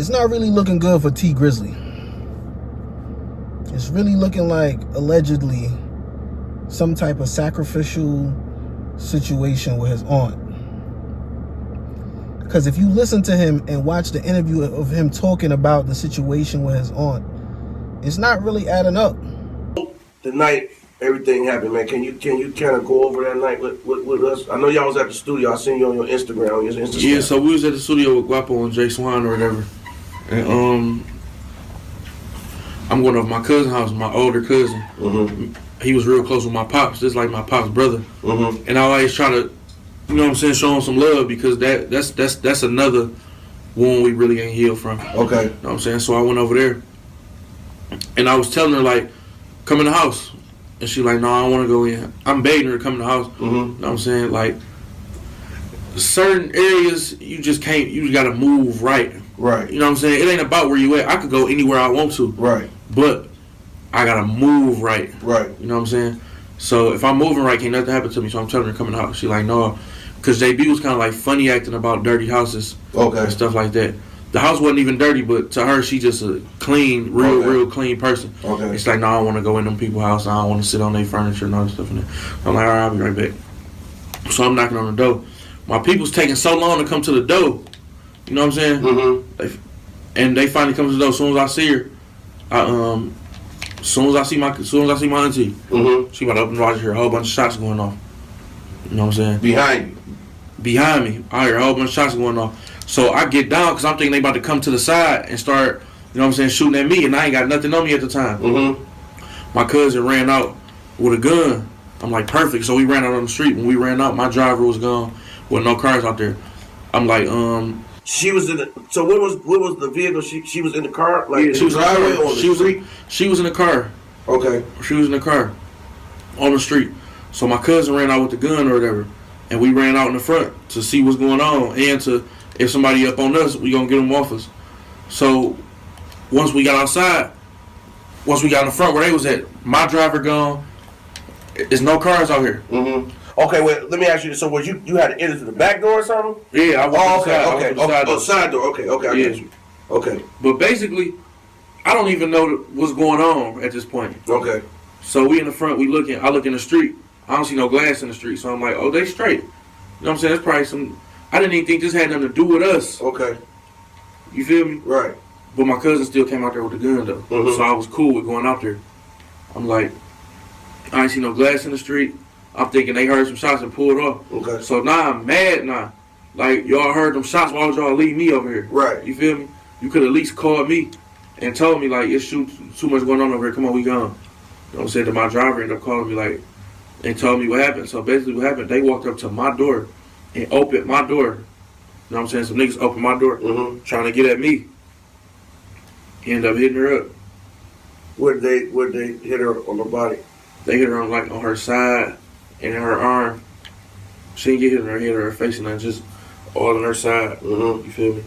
It's not really looking good for Tee Grizzley. It's really looking like, allegedly, some type of sacrificial situation with his aunt. Because if you listen to him and watch the interview of him talking about the situation with his aunt, it's not really adding up. The night everything happened, man, can you kind of go over that night with us? I know y'all was at the studio. I seen you on your Instagram. On your Instagram. Yeah, so we was at the studio with Guapo and Jay Swan or whatever. And I'm going over my cousin's house, my older cousin. Mm-hmm. He was real close with my pops, just like my pops' brother. Mm-hmm. And I always try to, you know what I'm saying, show him some love because that's another wound we really ain't healed from. Okay. You know what I'm saying? So I went over there and I was telling her, like, come in the house. And she like, no, I don't want to go in. I'm begging her to come in the house. Mm-hmm. You know what I'm saying? Like, certain areas, you just got to move right. Right. You know what I'm saying? It ain't about where you at. I could go anywhere I want to. Right. But I got to move right. Right. You know what I'm saying? So if I'm moving right, can't nothing happen to me. So I'm telling her to come in the house. She like, no. Because JB was kind of like funny acting about dirty houses. Okay. And stuff like that. The house wasn't even dirty, but to her, she just a clean, real clean person. Okay. It's like, no, I don't want to go in them people's house. I don't want to sit on their furniture and all that stuff in there. I'm like, all right, I'll be right back. So I'm knocking on the door. My people's taking so long to come to the door. You know what I'm saying? Mm-hmm. And they finally come to the door. As soon as I see her, as soon as I see my auntie, Mm-hmm. she about to open the door. I just hear a whole bunch of shots going off. You know what I'm saying? Behind me, I hear a whole bunch of shots going off. So I get down because I'm thinking they about to come to the side and start, you know what I'm saying, shooting at me, and I ain't got nothing on me at the time. Mm-hmm. My cousin ran out with a gun. I'm like, perfect. So we ran out on the street. When we ran out, my driver was gone with no cars out there. I'm like, She was in the. So what was the vehicle? She was in the car, like yeah, she was driving on the street. She was in the car. Okay. She was in the car on the street. So my cousin ran out with the gun or whatever, and we ran out in the front to see what's going on and to, if somebody up on us, we gonna get them off us. So once we got outside, once we got in the front where they was at, my driver gone. There's no cars out here. Mm-hmm. Okay, wait. Let me ask you this. So was you had to enter through the back door or something? Yeah, I went okay. Side door. Okay, I get you. Okay. But basically, I don't even know what's going on at this point. Okay. So we in the front, I look in the street. I don't see no glass in the street, so I'm like, oh, they straight. You know what I'm saying? That's probably some. I didn't even think this had nothing to do with us. Okay. You feel me? Right. But my cousin still came out there with the gun though, so I was cool with going out there. I'm like, I ain't see no glass in the street. I'm thinking they heard some shots and pulled off. Okay. So now I'm mad now. Like, y'all heard them shots, why would y'all leave me over here? Right. You feel me? You could at least called me and told me, like, it's too much going on over here. Come on, we gone. You know what I'm saying? That my driver ended up calling me, like, and told me what happened. So basically what happened, they walked up to my door and opened my door. You know what I'm saying? Some niggas opened my door trying to get at me. Ended up hitting her up. Where'd they hit her on the body? They hit her on her side and in her arm. She didn't get hit in her head or her face and nothing, just all on her side. You feel me?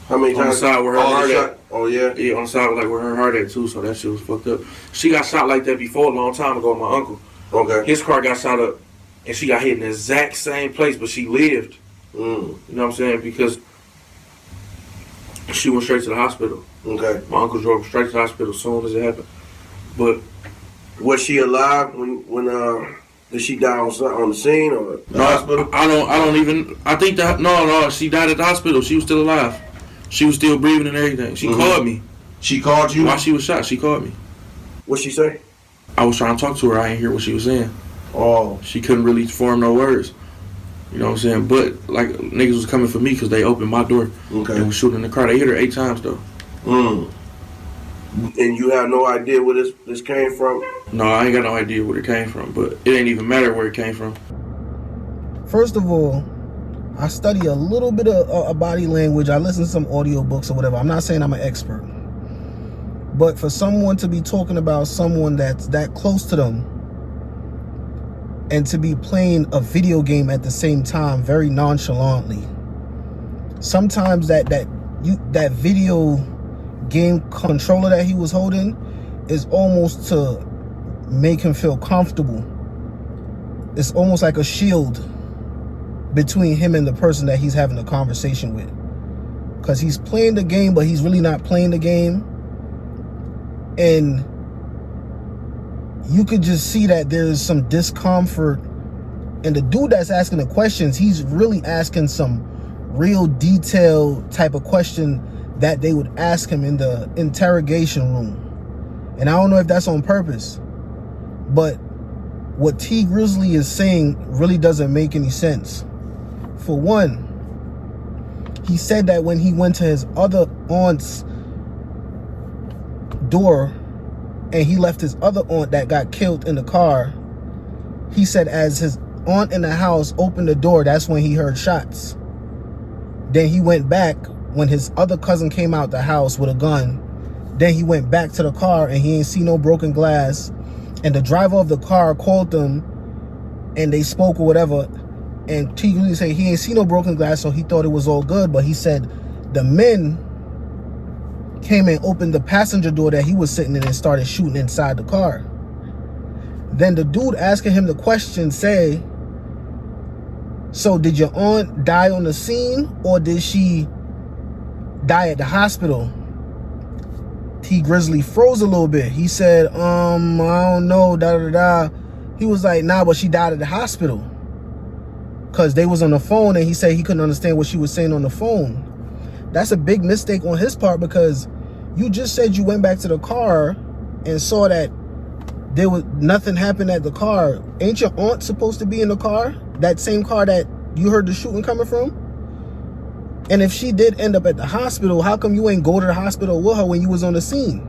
How many times? On the side where her heart at. Oh yeah? Yeah, on the side like where her heart at too, so that shit was fucked up. She got shot like that before a long time ago with my uncle. Okay. His car got shot up and she got hit in the exact same place, but she lived. You know what I'm saying? Because she went straight to the hospital. Okay. My uncle drove straight to the hospital as soon as it happened. But was she alive when did she die on the scene or the hospital? I think that no, she died at the hospital. She was still alive. She was still breathing and everything. She called me. She called you? While she was shot, she called me. What'd she say? I was trying to talk to her. I didn't hear what she was saying. Oh. She couldn't really form no words. You know what I'm saying? But like niggas was coming for me because they opened my door. Okay. And was shooting in the car. They hit her 8 times though. And you have no idea where this came from? No, I ain't got no idea where it came from, but it ain't even matter where it came from. First of all, I study a little bit of body language. I listen to some audiobooks or whatever. I'm not saying I'm an expert. But for someone to be talking about someone that's that close to them and to be playing a video game at the same time very nonchalantly, sometimes that video game controller that he was holding is almost to make him feel comfortable. It's almost like a shield between him and the person that he's having a conversation with. because he's playing the game, but he's really not playing the game. And you could just see that there's some discomfort. And the dude that's asking the questions, he's really asking some real detailed type of question that they would ask him in the interrogation room. And I don't know if that's on purpose, but what Tee Grizzley is saying really doesn't make any sense. For one, he said that when he went to his other aunt's door and he left his other aunt that got killed in the car, he said as his aunt in the house opened the door, that's when he heard shots. Then he went back when his other cousin came out the house with a gun. Then he went back to the car and he ain't see no broken glass. And the driver of the car called them and they spoke or whatever. And Tee Grizzley said he ain't see no broken glass, so he thought it was all good. But he said the men came and opened the passenger door that he was sitting in and started shooting inside the car. Then the dude asking him the question say, so did your aunt die on the scene or did she die at the hospital? Tee Grizzley froze a little bit. He said, I don't know, He was like, nah, but she died at the hospital. Because they was on the phone and he said he couldn't understand what she was saying on the phone. That's a big mistake on his part, because you just said you went back to the car and saw that there was nothing happened at the car. Ain't your aunt supposed to be in the car? That same car that you heard the shooting coming from? And if she did end up at the hospital, how come you ain't go to the hospital with her when you was on the scene?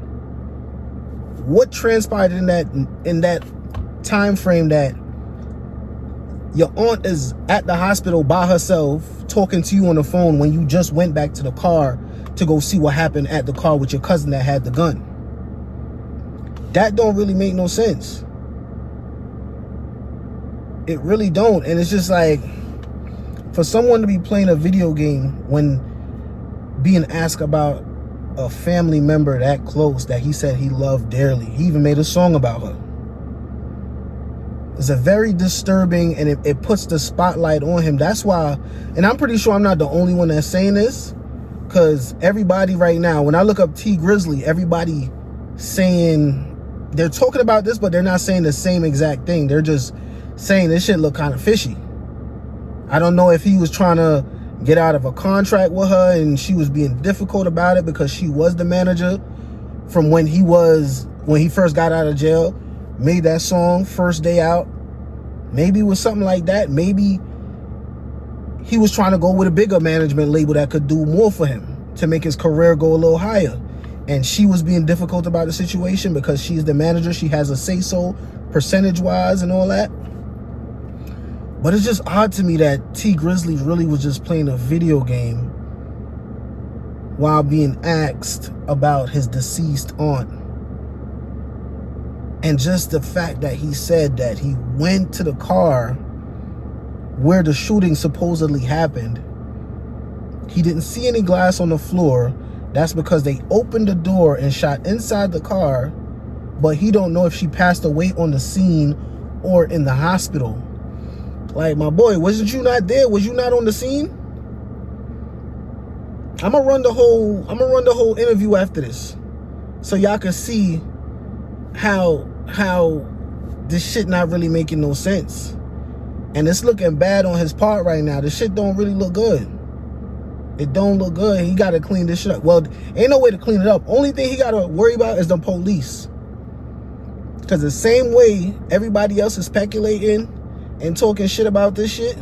What transpired in that time frame that your aunt is at the hospital by herself talking to you on the phone when you just went back to the car to go see what happened at the car with your cousin that had the gun? That don't really make no sense. It really don't. And it's just like, for someone to be playing a video game when being asked about a family member that close that he said he loved dearly, he even made a song about her. It's a very disturbing, and it puts the spotlight on him. That's why, and I'm pretty sure I'm not the only one that's saying this, because everybody right now, when I look up Tee Grizzley, everybody saying, they're talking about this, but they're not saying the same exact thing. They're just saying this shit look kind of fishy. I don't know if he was trying to get out of a contract with her and she was being difficult about it because she was the manager from when he first got out of jail, made that song First Day Out. Maybe it was something like that. Maybe he was trying to go with a bigger management label that could do more for him to make his career go a little higher. And she was being difficult about the situation because she's the manager. She has a say-so percentage-wise and all that. But it's just odd to me that Tee Grizzley really was just playing a video game while being asked about his deceased aunt. And just the fact that he said that he went to the car where the shooting supposedly happened. He didn't see any glass on the floor. That's because they opened the door and shot inside the car, but he don't know if she passed away on the scene or in the hospital. Like, my boy, wasn't you not there? Was you not on the scene? I'm gonna run the whole interview after this, so y'all can see how this shit not really making no sense, and it's looking bad on his part right now. This shit don't really look good. It don't look good. He got to clean this shit up. Well, ain't no way to clean it up. Only thing he got to worry about is the police. Because the same way everybody else is speculating and talking shit about this shit,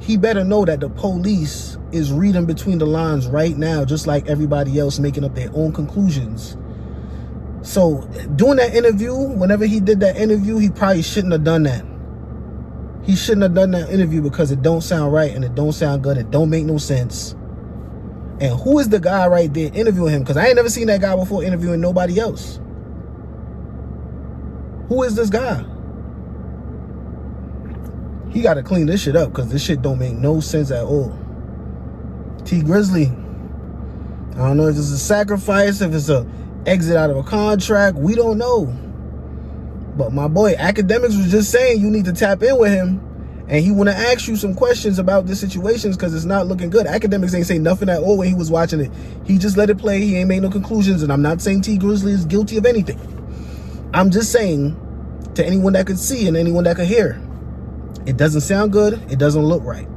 he better know that the police is reading between the lines right now, just like everybody else making up their own conclusions. So doing that interview, whenever he did that interview, he probably shouldn't have done that. He shouldn't have done that interview because it don't sound right and it don't sound good. It don't make no sense. And who is the guy right there interviewing him? Because I ain't never seen that guy before interviewing nobody else. Who is this guy? He got to clean this shit up because this shit don't make no sense at all. Tee Grizzley, I don't know if this is a sacrifice, if it's a exit out of a contract. We don't know. But my boy, Academics was just saying you need to tap in with him and he want to ask you some questions about the situations because it's not looking good. Academics ain't say nothing at all when he was watching it. He just let it play. He ain't made no conclusions, and I'm not saying Tee Grizzley is guilty of anything. I'm just saying to anyone that could see and anyone that could hear, it doesn't sound good. It doesn't look right.